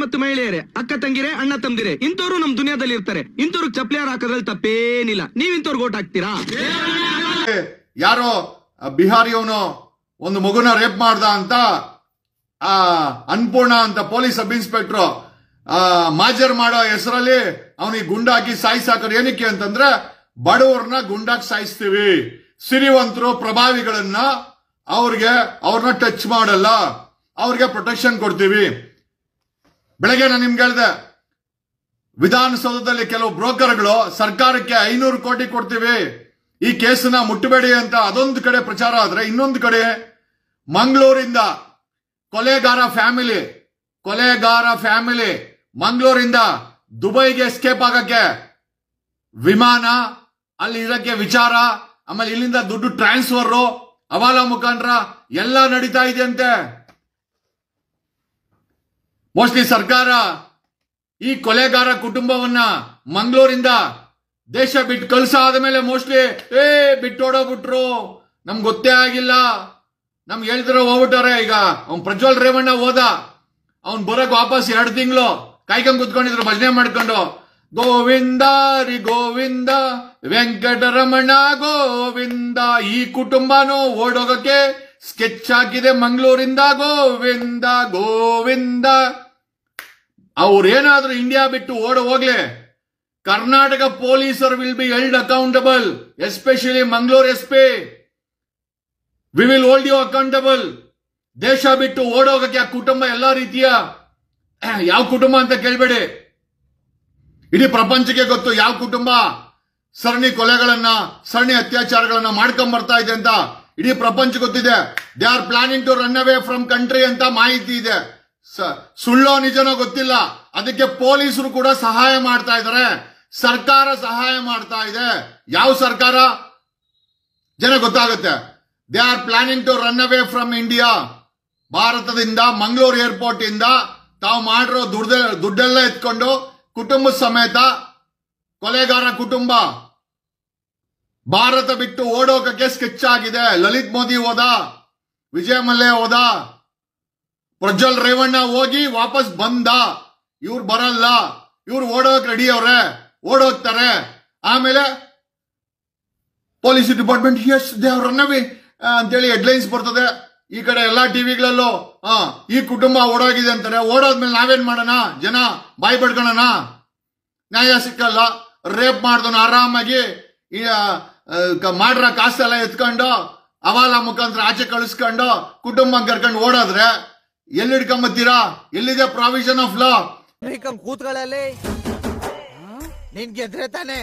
ಮತ್ತು ಮಹಿಳೆಯರೇ, ಅಕ್ಕ ತಂಗಿರೇ, ಅಣ್ಣ ತಮ್ದಿರೇ, ಇಂಥವ್ರು ನಮ್ ದುನಿಯಾದಲ್ಲಿ ಇರ್ತಾರೆ. ಇಂಥವ್ರಿಗೆ ಚಪ್ಲಿ ಹಾಕೋದ್ರಲ್ಲಿ ತಪ್ಪೇನಿಲ್ಲ. ನೀವ್ ಇಂಥವ್ರಿಗೆ ಓಟ್ ಹಾಕ್ತೀರಾ? ಯಾರೋ ಬಿಹಾರಿಯವನು ಒಂದು ಮಗುನ ರೇಪ್ ಮಾಡ್ದ ಅಂತ ಅನ್ಪೂರ್ಣ ಅಂತ ಪೊಲೀಸ್ ಸಬ್ ಇನ್ಸ್ಪೆಕ್ಟರ್ ಮಾಜರ್ ಮಾಡೋ ಹೆಸರಲ್ಲಿ ಅವನಿಗೆ ಗುಂಡಾಕಿ ಸಾಯಿಸಾಕೋರು. ಏನಕ್ಕೆ ಅಂತಂದ್ರೆ ಬಡವರನ್ನ ಗುಂಡಾಕಿ ಸಾಯಿಸ್ತೀವಿ, ಸಿರಿವಂತರು ಪ್ರಭಾವಿಗಳನ್ನ ಅವ್ರನ್ನ ಟಚ್ ಮಾಡಲ್ಲ, ಅವ್ರಿಗೆ ಪ್ರೊಟೆಕ್ಷನ್ ಕೊಡ್ತೀವಿ. ಬೆಳಗ್ಗೆ ನಾನು ನಿಮ್ಗೆ ಹೇಳ್ದೆ, ವಿಧಾನಸೌಧದಲ್ಲಿ ಕೆಲವು ಬ್ರೋಕರ್ಗಳು ಸರ್ಕಾರಕ್ಕೆ 500 ಕೋಟಿ ಕೊಡ್ತೀವಿ, ಈ ಕೇಸನ್ನ ಮುಟ್ಟಬೇಡಿ ಅಂತ ಅದೊಂದು ಕಡೆ ಪ್ರಚಾರ ಆದ್ರೆ, ಇನ್ನೊಂದು ಕಡೆ ಮಂಗಳೂರಿಂದ ಕೊಲೆಗಾರ ಫ್ಯಾಮಿಲಿ ಮಂಗಳೂರಿಂದ ದುಬೈಗೆ ಎಸ್ಕೇಪ್ ಆಗಕ್ಕೆ ವಿಮಾನ, ಅಲ್ಲಿ ಇರಕ್ಕೆ ವಿಚಾರ, ಆಮೇಲೆ ಇಲ್ಲಿಂದ ದುಡ್ಡು ಟ್ರಾನ್ಸ್ಫರ್, ಹವಾಲ ಮುಖಾಂತರ ಎಲ್ಲ ನಡೀತಾ ಇದೆಯಂತೆ. ಮೋಸ್ಟ್ಲಿ ಸರ್ಕಾರ ಈ ಕೊಲೆಗಾರ ಕುಟುಂಬವನ್ನ ಮಂಗಳೂರಿಂದ ದೇಶ ಬಿಟ್ಟು ಕಳ್ಸಾದ ಮೇಲೆ ಮೋಸ್ಟ್ಲಿ ಬಿಟ್ಟೋಡೋಗ್ಬಿಟ್ರು, ನಮ್ಗೆ ಗೊತ್ತೇ ಆಗಿಲ್ಲ, ನಮ್ಗೆ ಹೇಳ್ತಿರೋ ಹೋಗ್ಬಿಟ್ಟಾರೆ. ಈಗ ಅವ್ನ್ ಪ್ರಜ್ವಲ್ ರೇವಣ್ಣ ಹೋದ, ಅವ್ನ್ ಬರಕ್ ವಾಪಸ್ 2 ತಿಂಗಳು ಕಾಯ್ಕೊಂಡ್ ಕುತ್ಕೊಂಡಿದ್ರು ಭಜನೆ ಮಾಡ್ಕೊಂಡು. ಗೋವಿಂದ ರಿ ಗೋವಿಂದ ವೆಂಕಟರಮಣ ಗೋವಿಂದ. ಈ ಕುಟುಂಬನೂ ಓಡೋಗಕ್ಕೆ ಸ್ಕೆಚ್ ಹಾಕಿದೆ ಮಂಗಳೂರಿಂದ. ಗೋವಿಂದ ಗೋವಿಂದ. ಅವ್ರೇನಾದ್ರೂ ಇಂಡಿಯಾ ಬಿಟ್ಟು ಹೋಗ್ಲಿ, ಕರ್ನಾಟಕ ಪೊಲೀಸರು will be held accountable, especially Mangaluru SP. We will hold you accountable. ದೇಶ ಬಿಟ್ಟು ಓಡೋಗಕ್ಕೆ ಆ ಕುಟುಂಬ ಎಲ್ಲಾ ರೀತಿಯ, ಯಾವ ಕುಟುಂಬ ಅಂತ ಕೇಳ್ಬೇಡಿ, ಇಡೀ ಪ್ರಪಂಚಕ್ಕೆ ಗೊತ್ತು ಯಾವ ಕುಟುಂಬ ಸರಣಿ ಕೊಲೆಗಳನ್ನ, ಸರಣಿ ಅತ್ಯಾಚಾರಗಳನ್ನ ಮಾಡ್ಕೊಂಡ್ ಬರ್ತಾ ಇದೆ ಅಂತ ಇಡೀ ಪ್ರಪಂಚ ಗೊತ್ತಿದೆ. They are planning to run away from country ಅಂತ ಮಾಹಿತಿ ಇದೆ. ಸುಳ್ಳೋ ನಿಜನೋ ಗೊತ್ತಿಲ್ಲ, ಅದಕ್ಕೆ ಪೊಲೀಸರು ಕೂಡ ಸಹಾಯ ಮಾಡ್ತಾ ಇದ್ದಾರೆ, ಸರ್ಕಾರ ಸಹಾಯ ಮಾಡ್ತಾ ಇದೆ. ಯಾವ ಸರ್ಕಾರ ಜನ ಗೊತ್ತಾಗುತ್ತೆ. They are planning to run away from India. ಭಾರತದಿಂದ ಮಂಗಳೂರು ಏರ್ಪೋರ್ಟ್ ಇಂದ ತಾವು ಮಾಡಿರೋ ದುಡ್ಡೆಲ್ಲ ಎತ್ಕೊಂಡು ಕುಟುಂಬ ಸಮೇತ ಕೊಲೆಗಾರ ಕುಟುಂಬ ಭಾರತ ಬಿಟ್ಟು ಓಡೋಕಕ್ಕೆ ಸ್ಕೆಚ್ ಆಗಿದೆ. ಲಲಿತ್ ಮೋದಿ ಹೋದ, ವಿಜಯ್ ಮಲ್ಯ ಹೋದ, ಪ್ರಜ್ವಲ್ ರೇವಣ್ಣ ಹೋಗಿ ವಾಪಸ್ ಬಂದ. ಇವ್ರು ಬರಲ್ಲ, ಇವ್ರು ಓಡೋಕ್ ರೆಡಿ ಅವ್ರೆ, ಓಡೋಗ್ತಾರೆ. ಆಮೇಲೆ police department yes they are run away ಅಂತೇಳಿ ಹೆಡ್ಲೈನ್ಸ್ ಬರ್ತದೆ. ಈ ಕಡೆ ಎಲ್ಲಾ ಟಿವಿಗಳಲ್ಲೂ ಈ ಕುಟುಂಬ ಓಡೋಗಿದೆ ಅಂತಾರೆ. ಓಡೋದ್ಮೇಲೆ ನಾವೇನ್ ಮಾಡೋಣ? ಜನ ಬಾಯಿ ಪಡ್ಕೊಳ್ಳೋಣ? ನ್ಯಾಯ ಸಿಕ್ಕಲ್ಲ. ರೇಪ್ ಮಾಡ್ದನು ಆರಾಮಾಗಿ ಮಾಡ್ರ ಕಾಸೆಲ್ಲ ಎತ್ಕೊಂಡು ಹವಾಲ ಮುಖಾಂತರ ಆಚೆ ಕಳಿಸ್ಕೊಂಡು ಕುಟುಂಬ ಕರ್ಕೊಂಡು ಓಡೋದ್ರೆ ಎಲ್ಲಿ ಹಿಡ್ಕೊಂಬತ್ತೀರಾ? ಎಲ್ಲಿದೆ ಪ್ರಾವಿಷನ್ ಆಫ್ ಲಾ? ಕೂತ್ಗಳಲ್ಲಿ ನಿನ್ ಗೆದ್ರೆ ತಾನೆ.